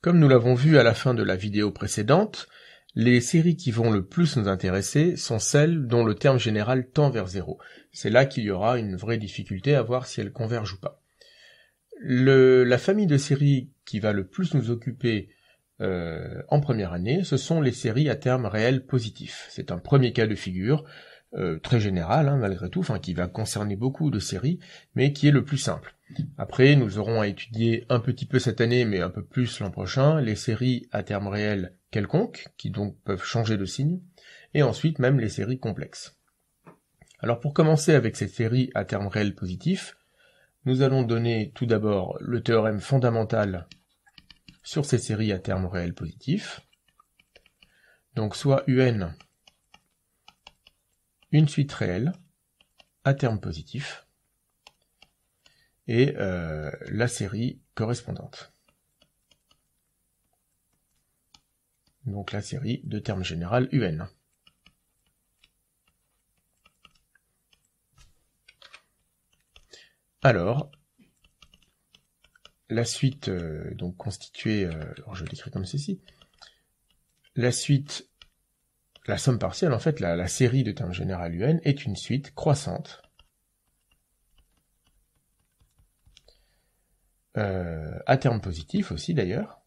Comme nous l'avons vu à la fin de la vidéo précédente, les séries qui vont le plus nous intéresser sont celles dont le terme général tend vers 0. C'est là qu'il y aura une vraie difficulté à voir si elles convergent ou pas. La famille de séries qui va le plus nous occuper en première année, ce sont les séries à terme réel positif. C'est un premier cas de figure, très général malgré tout, qui va concerner beaucoup de séries, mais qui est le plus simple. Après, nous aurons à étudier un petit peu cette année, mais un peu plus l'an prochain, les séries à terme réel quelconques, qui donc peuvent changer de signe, et ensuite même les séries complexes. Alors pour commencer avec ces séries à terme réel positif, nous allons donner tout d'abord le théorème fondamental sur ces séries à terme réel positif. Donc soit UN, une suite réelle, à terme positif, et la série correspondante. Donc la série de terme général UN. Alors, la suite donc constituée, alors je l'écris comme ceci, la suite, la somme partielle, en fait, la série de terme général UN est une suite croissante à terme positif aussi d'ailleurs.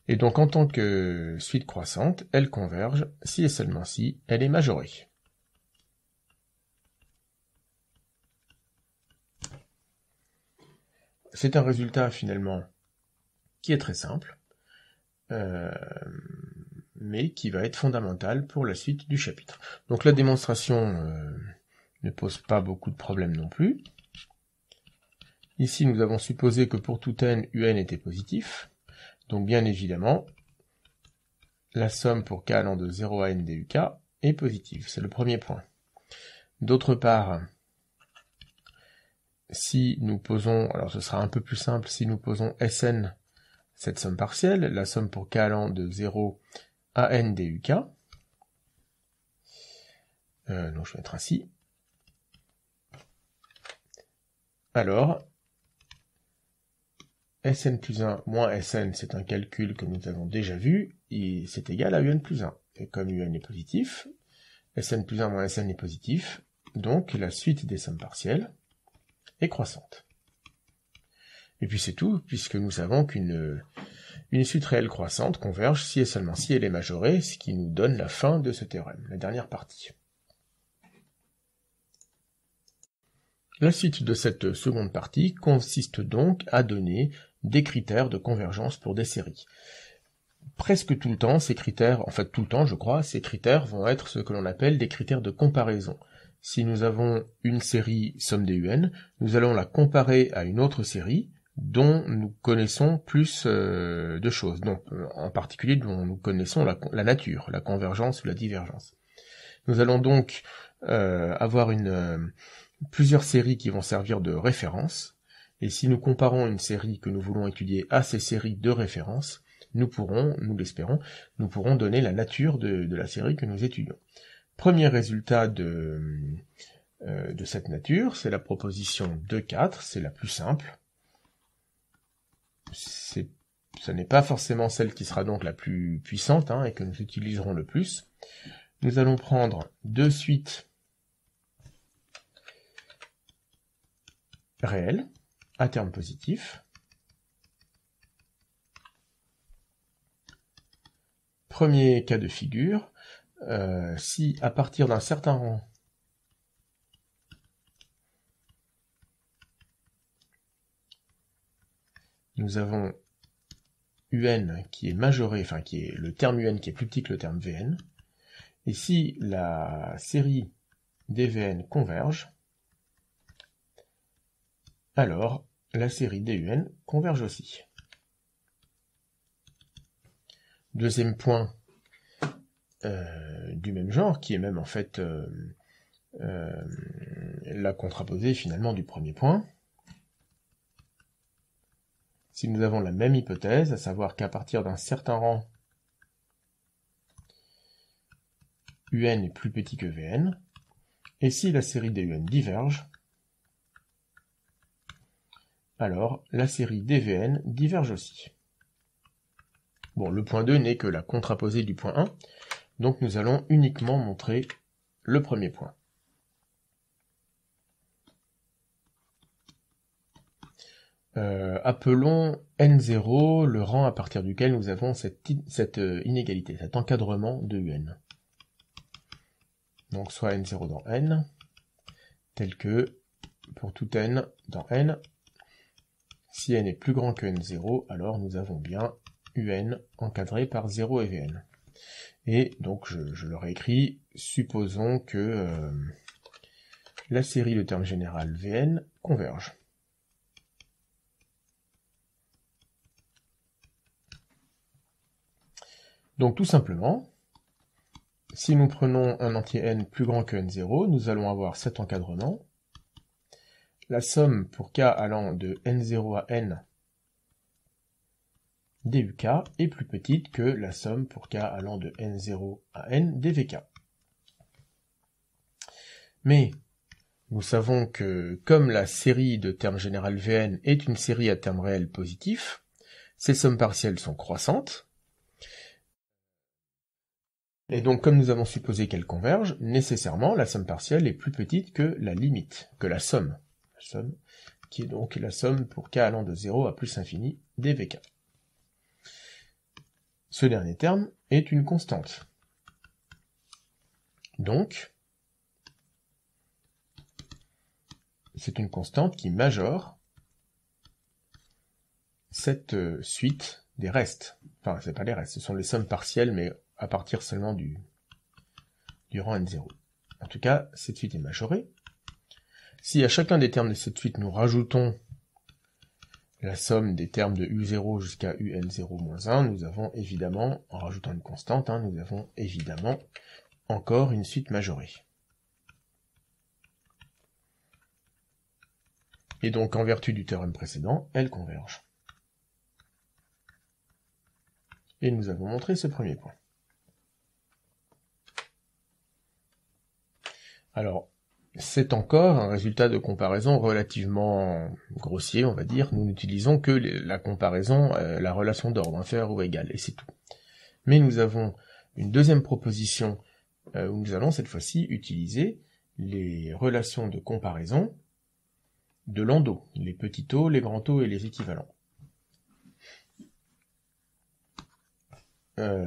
Et donc en tant que suite croissante, elle converge si et seulement si elle est majorée. C'est un résultat finalement qui est très simple, mais qui va être fondamental pour la suite du chapitre. Donc la démonstration ne pose pas beaucoup de problèmes non plus. Ici nous avons supposé que pour tout n, un était positif, donc bien évidemment, la somme pour k allant de 0 à n duk est positive, c'est le premier point. D'autre part, si nous posons, alors ce sera un peu plus simple, si nous posons Sn, cette somme partielle, la somme pour k allant de 0 à n duk, donc je vais mettre ainsi, alors, Sn plus 1 moins Sn, c'est un calcul que nous avons déjà vu, et c'est égal à un plus 1. Et comme un est positif, Sn plus 1 moins Sn est positif, donc la suite des sommes partielles est croissante. Et puis c'est tout, puisque nous savons qu'une suite réelle croissante converge si et seulement si elle est majorée, ce qui nous donne la fin de ce théorème, la dernière partie. La suite de cette seconde partie consiste donc à donner des critères de convergence pour des séries. Presque tout le temps, ces critères, en fait tout le temps je crois, ces critères vont être ce que l'on appelle des critères de comparaison. Si nous avons une série somme des UN, nous allons la comparer à une autre série dont nous connaissons plus de choses, donc en particulier dont nous connaissons la nature, la convergence ou la divergence. Nous allons donc avoir plusieurs séries qui vont servir de référence, et si nous comparons une série que nous voulons étudier à ces séries de référence, nous pourrons, nous l'espérons, nous pourrons donner la nature de la série que nous étudions. Premier résultat de cette nature, c'est la proposition 2,4, c'est la plus simple. Ce n'est pas forcément celle qui sera donc la plus puissante, et que nous utiliserons le plus. Nous allons prendre deux suites réelles, à terme positif. Premier cas de figure, si à partir d'un certain rang, nous avons un qui est majoré, qui est le terme un qui est plus petit que le terme vn, et si la série des vn converge, alors la série des un converge aussi. Deuxième point du même genre, qui est même en fait la contraposée finalement du premier point. Si nous avons la même hypothèse, à savoir qu'à partir d'un certain rang, un est plus petit que vn, et si la série des un diverge, alors la série dVn diverge aussi. Bon, le point 2 n'est que la contraposée du point 1, donc nous allons uniquement montrer le premier point. Appelons n0 le rang à partir duquel nous avons cette inégalité, cet encadrement de un. Donc soit n0 dans n, tel que, pour tout n dans n, si n est plus grand que n0, alors nous avons bien un encadré par 0 et vn. Et donc je le réécris, supposons que la série de termes général vn converge. Donc tout simplement, si nous prenons un entier n plus grand que n0, nous allons avoir cet encadrement. La somme pour k allant de n0 à n duk est plus petite que la somme pour k allant de n0 à n dvk. Mais nous savons que comme la série de termes général vn est une série à termes réels positifs, ces sommes partielles sont croissantes. Et donc, comme nous avons supposé qu'elles convergent, nécessairement, la somme partielle est plus petite que la limite, que la somme. La somme, qui est donc la somme pour k allant de 0 à plus infini dvk. Ce dernier terme est une constante. Donc, c'est une constante qui majore cette suite des restes. Enfin, c'est pas les restes, ce sont les sommes partielles, mais à partir seulement du rang n0. En tout cas, cette suite est majorée. Si à chacun des termes de cette suite, nous rajoutons la somme des termes de u0 jusqu'à un, nous avons évidemment, en rajoutant une constante, nous avons évidemment encore une suite majorée. Et donc, en vertu du théorème précédent, elles convergent. Et nous avons montré ce premier point. Alors, c'est encore un résultat de comparaison relativement grossier, on va dire. Nous n'utilisons que la comparaison, la relation d'ordre, inférieur ou égal, et c'est tout. Mais nous avons une deuxième proposition où nous allons cette fois-ci utiliser les relations de comparaison de Landau, les petits taux, les grands taux et les équivalents.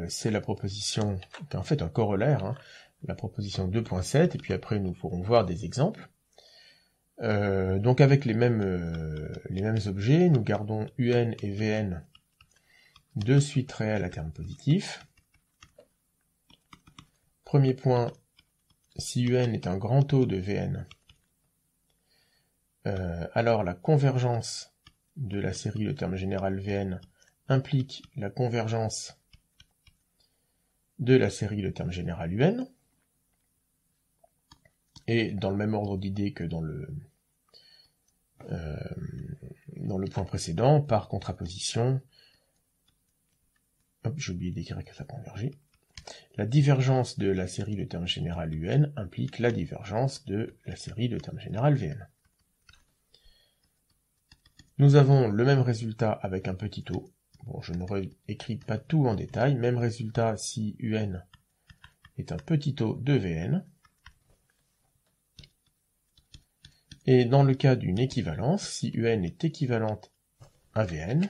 C'est la proposition, en fait un corollaire, la proposition 2.7, et puis après nous pourrons voir des exemples. Donc avec les mêmes objets, nous gardons un et vn deux suites réelles à termes positifs. Premier point, si un est un grand taux de vn, alors la convergence de la série de termes général vn implique la convergence de la série de termes général un, et dans le même ordre d'idées que dans le point précédent, par contraposition, j'ai oublié d'écrire que ça convergeait, la divergence de la série de termes général un implique la divergence de la série de termes général vn. Nous avons le même résultat avec un petit taux. Bon, je ne réécris pas tout en détail. Même résultat si un est un petit taux de vn. Et dans le cas d'une équivalence, si un est équivalente à vn,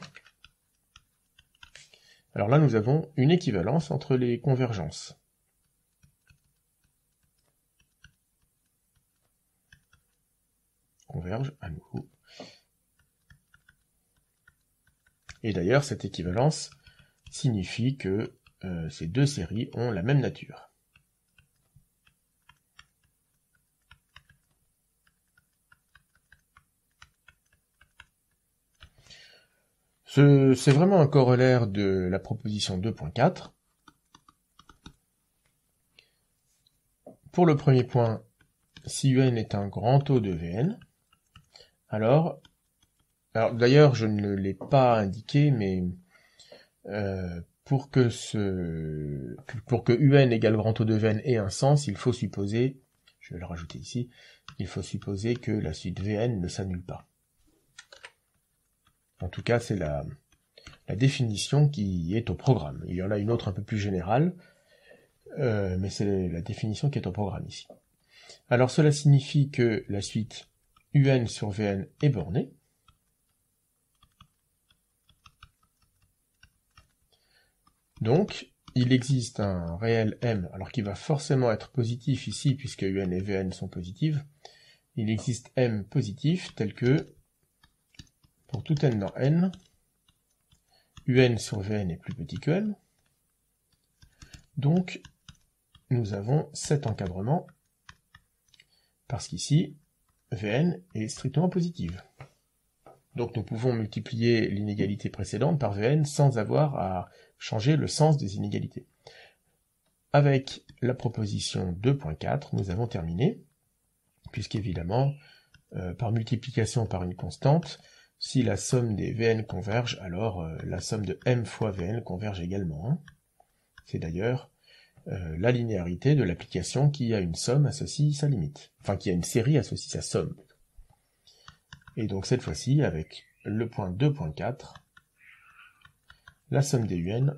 alors là nous avons une équivalence entre les convergences. Convergent à nouveau. Et d'ailleurs, cette équivalence signifie que ces deux séries ont la même nature. C'est vraiment un corollaire de la proposition 2.4. Pour le premier point, si un est un grand taux de Vn, alors d'ailleurs je ne l'ai pas indiqué, mais pour que un égale grand taux de Vn ait un sens, il faut supposer, je vais le rajouter ici, il faut supposer que la suite Vn ne s'annule pas. En tout cas, c'est la définition qui est au programme. Il y en a une autre un peu plus générale, mais c'est la définition qui est au programme ici. Alors cela signifie que la suite UN sur Vn est bornée. Donc, il existe un réel M, alors qui va forcément être positif ici, puisque UN et Vn sont positives. Il existe M positif tel que, pour tout n dans n, UN sur Vn est plus petit que M. Donc, nous avons cet encadrement, parce qu'ici, Vn est strictement positive. Donc nous pouvons multiplier l'inégalité précédente par Vn sans avoir à changer le sens des inégalités. Avec la proposition 2.4, nous avons terminé, puisqu'évidemment, par multiplication par une constante, si la somme des Vn converge, alors la somme de m fois Vn converge également. C'est d'ailleurs la linéarité de l'application qui a une somme associe sa limite. Enfin, qui a une série associe sa somme. Et donc cette fois-ci, avec le point 2.4, la somme des UN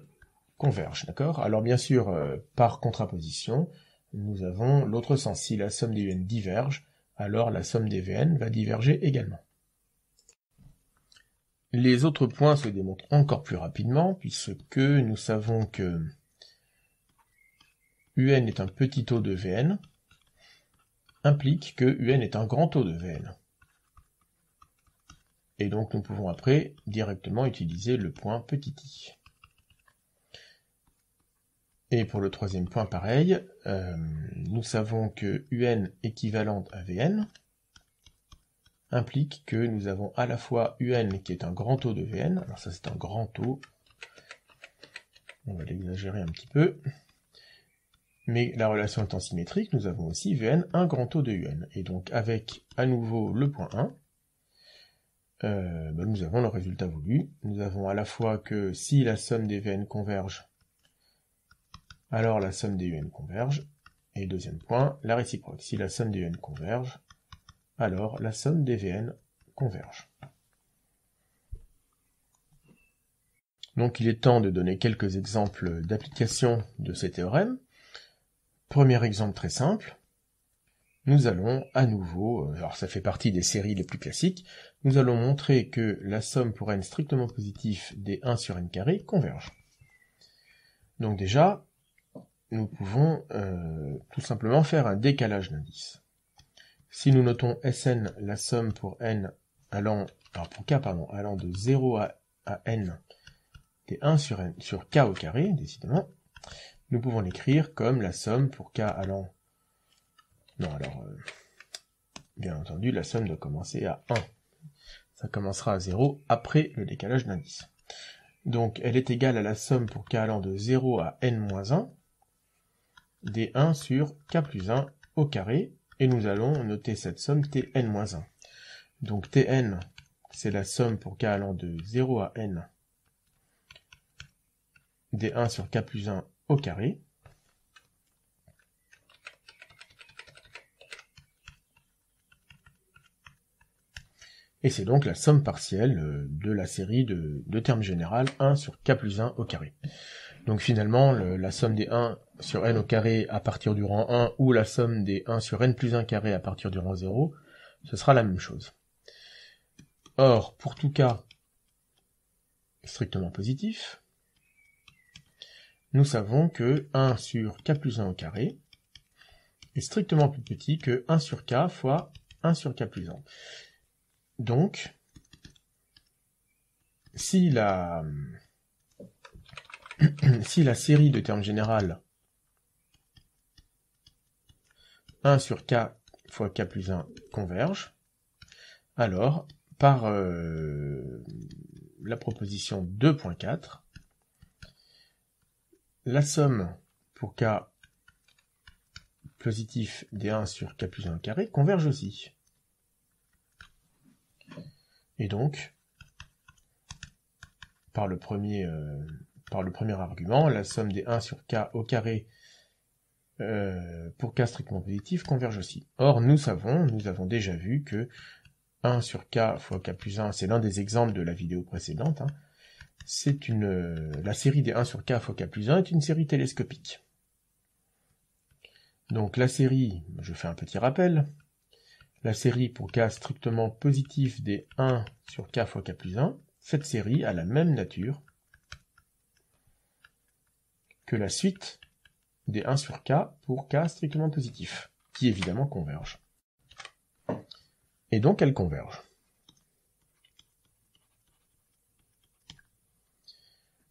converge, d'accord? Alors bien sûr, par contraposition, nous avons l'autre sens. Si la somme des UN diverge, alors la somme des Vn va diverger également. Les autres points se démontrent encore plus rapidement, puisque nous savons que UN est un petit taux de Vn, implique que UN est un grand taux de Vn. Et donc nous pouvons après directement utiliser le point petit i. Et pour le troisième point pareil, nous savons que UN équivalente à Vn implique que nous avons à la fois UN qui est un grand taux de Vn, alors ça c'est un grand taux, on va l'exagérer un petit peu, mais la relation étant symétrique, nous avons aussi Vn un grand taux de UN. Et donc avec à nouveau le point 1, nous avons le résultat voulu. Nous avons à la fois que si la somme des Vn converge, alors la somme des UN converge. Et deuxième point, la réciproque. Si la somme des UN converge, alors la somme des Vn converge. Donc il est temps de donner quelques exemples d'application de ces théorèmes. Premier exemple très simple. Nous allons à nouveau, alors ça fait partie des séries les plus classiques, nous allons montrer que la somme pour n strictement positif des 1 sur n carré converge. Donc déjà, nous pouvons tout simplement faire un décalage d'indices. Si nous notons Sn la somme pour n allant de 0 à n des 1 sur k au carré, décidément, nous pouvons l'écrire comme la somme pour k allant... Non, alors, bien entendu, la somme doit commencer à 1. Ça commencera à 0 après le décalage d'indice. Donc, elle est égale à la somme pour k allant de 0 à n-1 des 1 sur k plus 1 au carré, et nous allons noter cette somme tn-1. Donc, tn, c'est la somme pour k allant de 0 à n des 1 sur k plus 1 au carré, et c'est donc la somme partielle de la série de termes général 1 sur k plus 1 au carré. Donc finalement, la somme des 1 sur n au carré à partir du rang 1 ou la somme des 1 sur n plus 1 carré à partir du rang 0, ce sera la même chose. Or, pour tout cas strictement positif, nous savons que 1 sur k plus 1 au carré est strictement plus petit que 1 sur k fois 1 sur k plus 1. Donc, si la série de termes général 1 sur k fois k plus 1 converge, alors, par la proposition 2.4, la somme pour k positif des 1 sur k plus 1 au carré converge aussi. Et donc, par le premier argument, la somme des 1 sur k au carré pour k strictement positif converge aussi. Or, nous avons déjà vu que 1 sur k fois k plus 1, c'est l'un des exemples de la vidéo précédente, hein. La série des 1 sur k fois k plus 1 est une série télescopique. Donc la série, je fais un petit rappel, la série pour k strictement positif des 1 sur k fois k plus 1, cette série a la même nature que la suite des 1 sur k pour k strictement positif, qui évidemment convergent. Et donc elles convergent.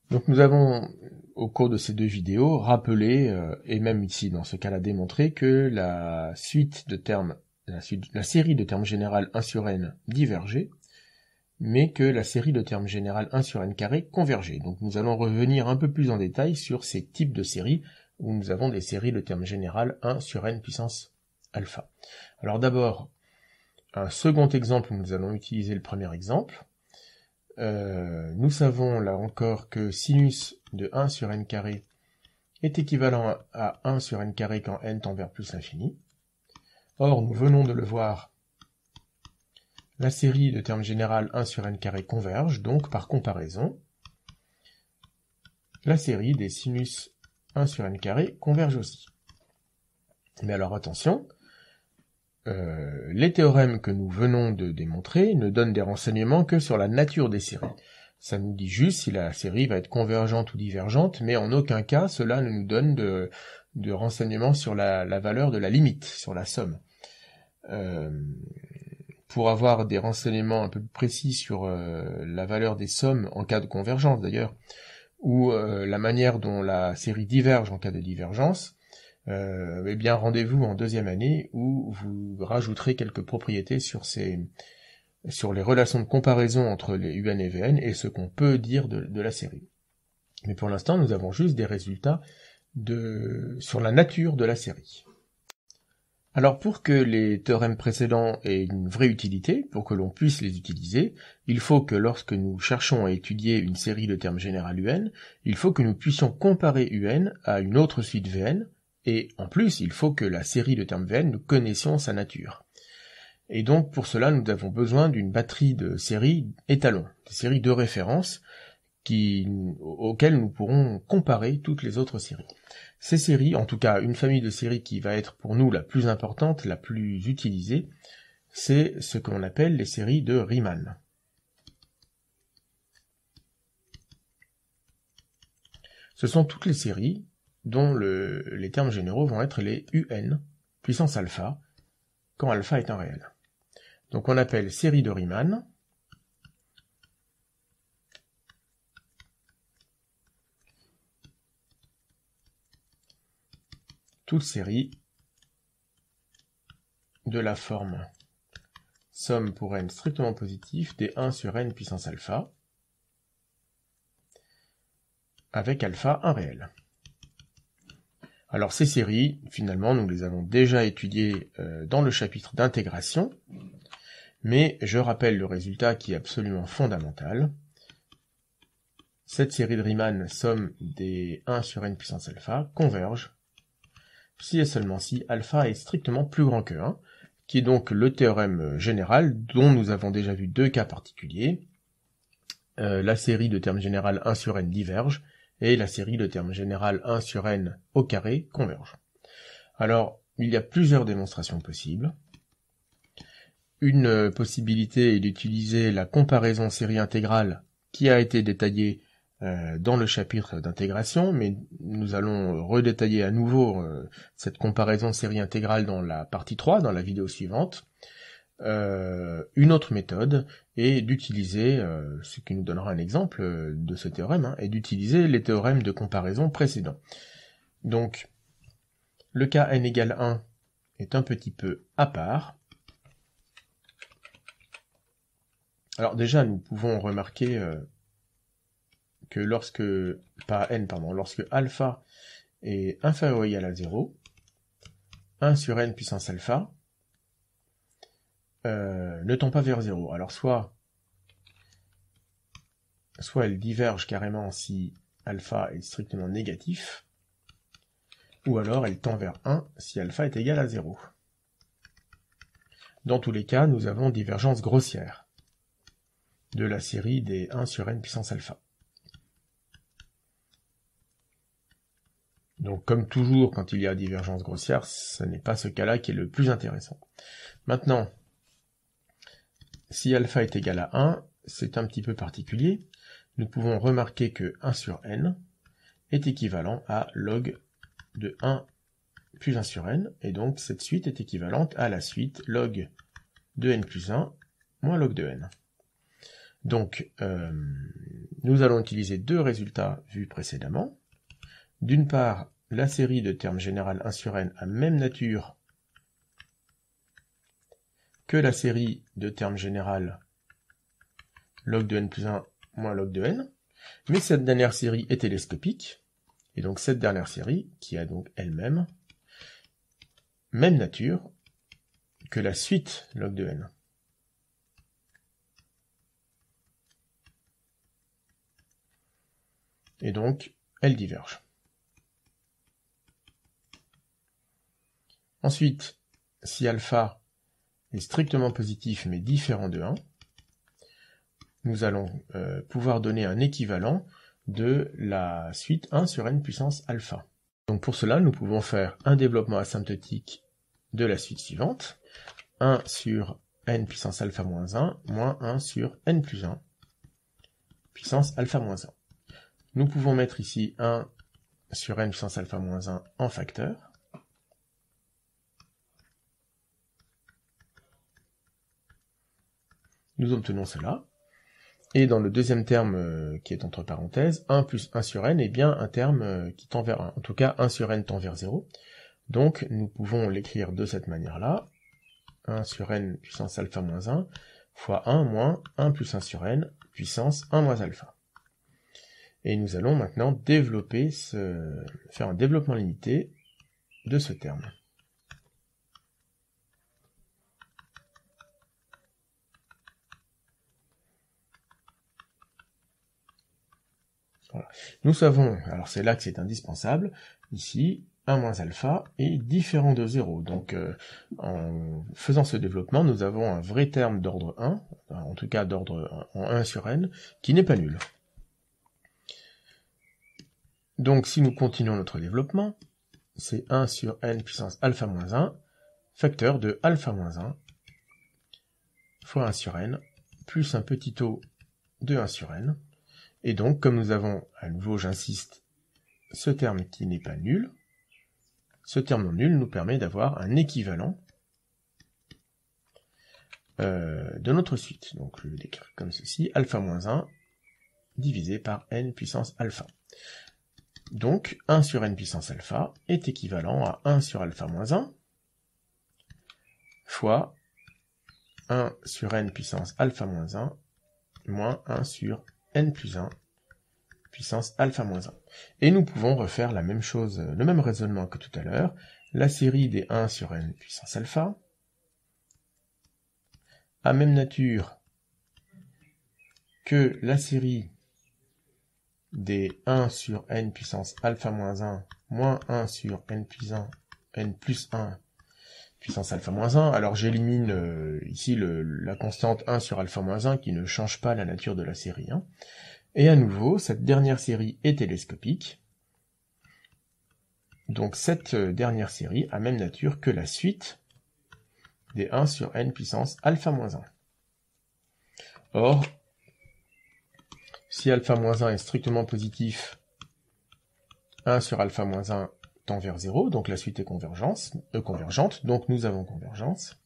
Donc nous avons, au cours de ces deux vidéos, rappelé, et même ici dans ce cas-là démontré, que la série de termes général 1 sur n divergeait, mais que la série de termes général 1 sur n carré convergeait. Donc nous allons revenir un peu plus en détail sur ces types de séries, où nous avons des séries de termes général 1 sur n puissance alpha. Alors d'abord, un second exemple où nous allons utiliser le premier exemple. Nous savons là encore que sinus de 1 sur n carré est équivalent à 1 sur n carré quand n tend vers plus l'infini. Or, nous venons de le voir, la série de termes général 1 sur n carré converge, donc par comparaison, la série des sinus 1 sur n carré converge aussi. Mais alors attention, les théorèmes que nous venons de démontrer ne donnent des renseignements que sur la nature des séries. Ça nous dit juste si la série va être convergente ou divergente, mais en aucun cas cela ne nous donne de renseignements sur la valeur de la limite, sur la somme. Pour avoir des renseignements un peu plus précis sur la valeur des sommes en cas de convergence d'ailleurs, ou la manière dont la série diverge en cas de divergence, eh bien rendez-vous en deuxième année où vous rajouterez quelques propriétés sur les relations de comparaison entre les UN et VN et ce qu'on peut dire de la série. Mais pour l'instant, nous avons juste des résultats sur la nature de la série. Alors pour que les théorèmes précédents aient une vraie utilité, pour que l'on puisse les utiliser, il faut que lorsque nous cherchons à étudier une série de termes général UN, il faut que nous puissions comparer UN à une autre suite VN, et en plus, il faut que la série de termes VN, nous connaissions sa nature. Et donc, pour cela, nous avons besoin d'une batterie de séries étalons, des séries de référence, auxquelles nous pourrons comparer toutes les autres séries. Ces séries, en tout cas une famille de séries qui va être pour nous la plus importante, la plus utilisée, c'est ce qu'on appelle les séries de Riemann. Ce sont toutes les séries dont les termes généraux vont être les UN, puissance alpha, quand alpha est un réel. Donc on appelle série de Riemann toute série de la forme somme pour n strictement positif des 1 sur n puissance alpha avec alpha un réel. Alors ces séries, finalement, nous les avons déjà étudiées dans le chapitre d'intégration, mais je rappelle le résultat qui est absolument fondamental. Cette série de Riemann, somme des 1 sur n puissance alpha, converge si et seulement si alpha est strictement plus grand que 1, qui est donc le théorème général dont nous avons déjà vu deux cas particuliers. La série de termes général 1 sur n diverge, et la série de termes général 1 sur n au carré converge. Alors, il y a plusieurs démonstrations possibles. Une possibilité est d'utiliser la comparaison série intégrale qui a été détaillée dans le chapitre d'intégration, mais nous allons redétailler à nouveau cette comparaison série intégrale dans la partie 3, dans la vidéo suivante. Une autre méthode est d'utiliser, ce qui nous donnera un exemple de ce théorème, est d'utiliser les théorèmes de comparaison précédents. Donc, le cas n égale 1 est un petit peu à part. Alors déjà, nous pouvons remarquer que lorsque alpha est inférieur ou égal à 0, 1 sur n puissance alpha ne tend pas vers 0. Alors soit elle diverge carrément si alpha est strictement négatif, ou alors elle tend vers 1 si alpha est égal à 0. Dans tous les cas, nous avons divergence grossière de la série des 1 sur n puissance alpha. Donc comme toujours, quand il y a divergence grossière, ce n'est pas ce cas-là qui est le plus intéressant. Maintenant, si alpha est égal à 1, c'est un petit peu particulier. Nous pouvons remarquer que 1 sur n est équivalent à log de 1 plus 1 sur n, et donc cette suite est équivalente à la suite log de n plus 1 moins log de n. Donc, nous allons utiliser deux résultats vus précédemment. D'une part, la série de termes général 1 sur n a même nature que la série de termes général log de n plus 1 moins log de n, mais cette dernière série est télescopique, et donc cette dernière série, qui a donc elle-même même nature que la suite log de n. Et donc, elle diverge. Ensuite, si alpha est strictement positif mais différent de 1, nous allons pouvoir donner un équivalent de la suite 1 sur n puissance alpha. Donc pour cela, nous pouvons faire un développement asymptotique de la suite suivante, 1 sur n puissance alpha moins 1, moins 1 sur n plus 1, puissance alpha moins 1. Nous pouvons mettre ici 1 sur n puissance alpha moins 1 en facteur. Nous obtenons cela. Et dans le deuxième terme qui est entre parenthèses, 1 plus 1 sur n est bien un terme qui tend vers 1. En tout cas, 1 sur n tend vers 0. Donc, nous pouvons l'écrire de cette manière-là. 1 sur n puissance alpha moins 1 fois 1 moins 1 plus 1 sur n puissance 1 moins alpha. Et nous allons maintenant développer faire un développement limité de ce terme. Voilà. Nous savons, alors c'est là que c'est indispensable, ici, 1 moins alpha est différent de 0. Donc en faisant ce développement, nous avons un vrai terme d'ordre 1, en tout cas d'ordre en 1 sur n, qui n'est pas nul. Donc si nous continuons notre développement, c'est 1 sur n puissance alpha moins 1, facteur de alpha moins 1, fois 1 sur n, plus un petit o de 1 sur n. Et donc, comme nous avons, à nouveau j'insiste, ce terme qui n'est pas nul, ce terme non nul nous permet d'avoir un équivalent de notre suite. Donc je vais l'écrire comme ceci, alpha moins 1 divisé par n puissance alpha. Donc 1 sur n puissance alpha est équivalent à 1 sur alpha moins 1 fois 1 sur n puissance alpha moins 1 moins 1 sur n plus 1 puissance alpha moins 1. Et nous pouvons refaire la même chose, le même raisonnement que tout à l'heure. La série des 1 sur n puissance alpha a même nature que la série des 1 sur n puissance alpha moins 1 moins 1 sur n plus 1 puissance alpha moins 1. Alors j'élimine ici la constante 1 sur alpha moins 1 qui ne change pas la nature de la série. Et à nouveau, cette dernière série est télescopique. Donc cette dernière série a même nature que la suite des 1 sur n puissance alpha moins 1. Or, si alpha moins 1 est strictement positif, 1 sur alpha moins 1 tend vers 0, donc la suite est convergente, donc nous avons convergence.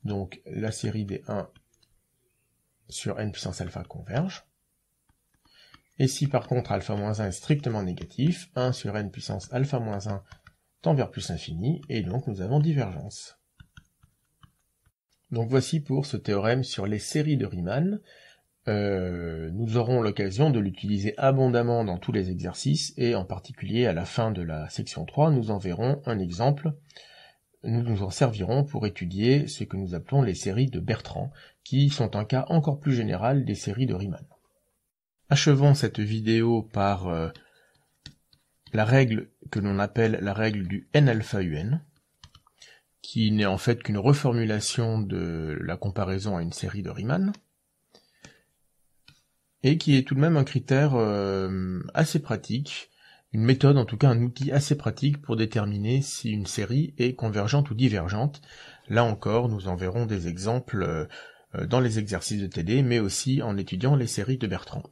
Donc la série des 1 sur n puissance alpha converge. Et si par contre alpha moins 1 est strictement négatif, 1 sur n puissance alpha moins 1 tend vers plus infini, et donc nous avons divergence. Donc voici pour ce théorème sur les séries de Riemann. Nous aurons l'occasion de l'utiliser abondamment dans tous les exercices, et en particulier à la fin de la section 3, nous en verrons un exemple. Nous nous en servirons pour étudier ce que nous appelons les séries de Bertrand, qui sont un cas encore plus général des séries de Riemann. Achevons cette vidéo par la règle que l'on appelle la règle du n alpha un. qui n'est en fait qu'une reformulation de la comparaison à une série de Riemann, et qui est tout de même un critère assez pratique, une méthode, en tout cas un outil assez pratique pour déterminer si une série est convergente ou divergente. Là encore, nous en verrons des exemples dans les exercices de TD, mais aussi en étudiant les séries de Bertrand.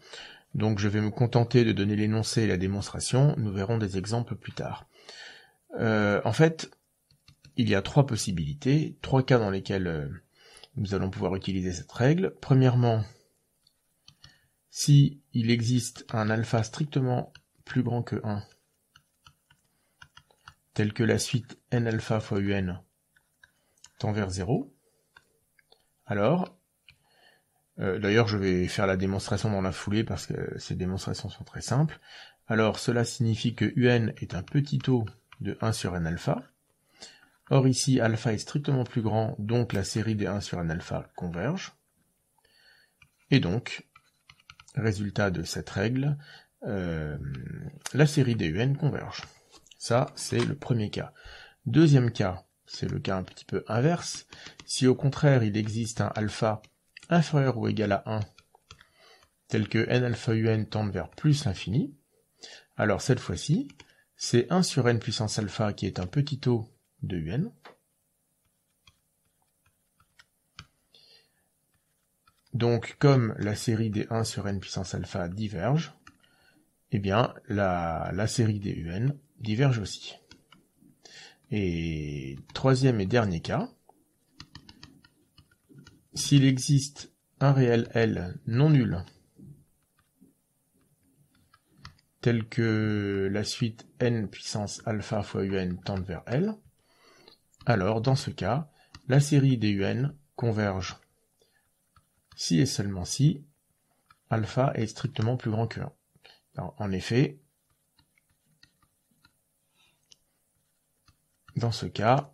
Donc je vais me contenter de donner l'énoncé et la démonstration, nous verrons des exemples plus tard. En fait, il y a trois possibilités, trois cas dans lesquels nous allons pouvoir utiliser cette règle. Premièrement, si il existe un alpha strictement plus grand que 1, tel que la suite n alpha fois un tend vers 0, alors, d'ailleurs je vais faire la démonstration dans la foulée parce que ces démonstrations sont très simples, alors cela signifie que un est un petit taux de 1 sur n alpha, or ici alpha est strictement plus grand, donc la série des 1 sur n alpha converge, et donc, résultat de cette règle, la série des UN converge. Ça, c'est le premier cas. Deuxième cas, c'est le cas un petit peu inverse. Si au contraire, il existe un alpha inférieur ou égal à 1, tel que n alpha un tende vers plus l'infini, alors cette fois-ci, c'est 1 sur n puissance alpha qui est un petit taux de un, donc, comme la série des 1 sur n puissance alpha diverge, eh bien, la série des UN diverge aussi. Et troisième et dernier cas, s'il existe un réel L non nul, tel que la suite n puissance alpha fois un tende vers L, alors, dans ce cas, la série des UN converge si et seulement si alpha est strictement plus grand que 1. Alors, en effet, dans ce cas,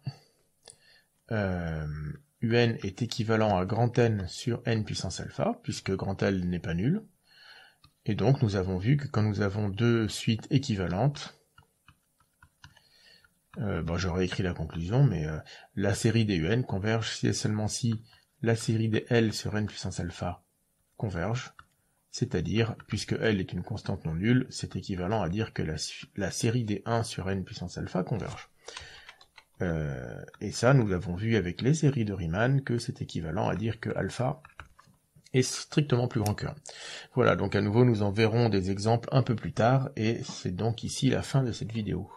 UN est équivalent à grand N sur N puissance alpha, puisque grand L n'est pas nul, et donc nous avons vu que quand nous avons deux suites équivalentes, j'aurais écrit la conclusion, mais la série des UN converge si et seulement si la série des L sur N puissance alpha converge, c'est-à-dire, puisque L est une constante non nulle, c'est équivalent à dire que la série des 1 sur N puissance alpha converge. Et ça, nous avons vu avec les séries de Riemann que c'est équivalent à dire que alpha est strictement plus grand que 1. Voilà, donc à nouveau, nous en verrons des exemples un peu plus tard, et c'est donc ici la fin de cette vidéo.